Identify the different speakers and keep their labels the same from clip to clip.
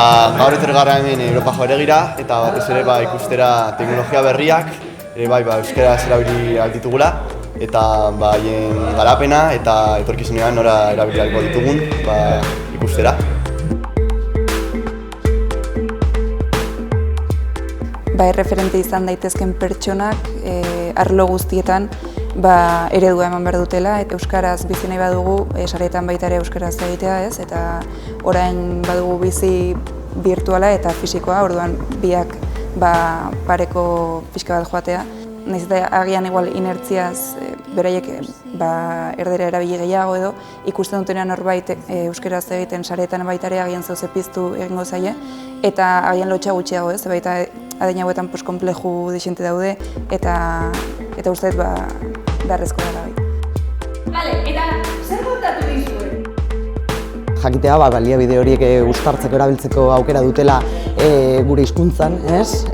Speaker 1: Gaur etorri gara hemen Europa Jauregira eta batez ere ikustera teknologia berriak euskaraz erabili ahal ditugula eta haien garapena eta etorkizunean nora erabili ahalko ditugun ikustera.
Speaker 2: Erreferente izan daitezken pertsonak arlo guztietan eredua eman behar dutela, eta euskaraz bizi nahi badugu, saretan baita ere euskaraz egitea ez, eta orain badugu bizi virtuala eta fisikoa, orduan biak pareko pixka bat joatea. Nahiz eta agian igual inertziaz beraiek erdera erabili gehiago edo, ikusten dutenean norbait euskaraz egiten saretan baita ere agian zeuze piztu egingo zaie, eta agian lotxa gutxiago ez, baita adin hauetan kompleju dixente daude, eta uste dut beharrezko dara bai.
Speaker 3: Bale, eta zer kontatu dizue?
Speaker 4: Jakitea baliabide horiek uztartzeko erabiltzeko aukera dutela gure hizkuntzan, ez?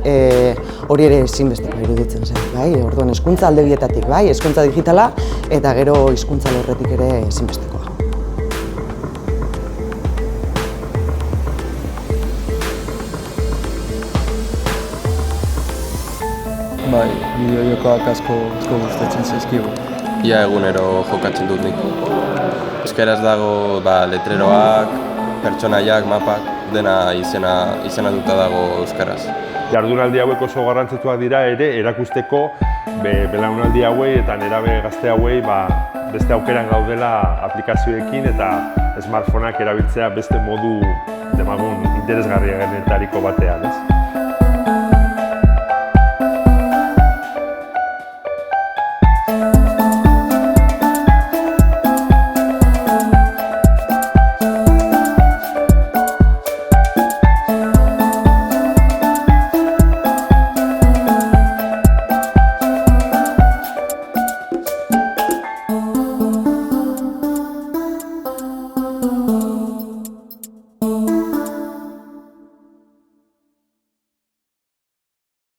Speaker 4: Hori ere ezinbesteko iruditzen zen, bai? Orduan hizkuntza alde bietatik, bai? Hizkuntza digitala eta gero hizkuntza lorretik ere ezinbestekoa.
Speaker 5: Bai, bideo-jokoak asko gustatzen zaizkigu.
Speaker 6: Ia egunero jokatzen dut nik. Euskaraz dago letreroak, pertsonaiak, mapak, dena izena duta dago euskaraz.
Speaker 7: Jardunaldi hauek oso garrantzitsuak dira ere erakusteko belaunaldi hauei eta nerabe gazte hauei beste aukeran gaudela aplikazioekin eta smartphoneak erabiltzea beste modu demagun interesgarrienetariko batean, ez?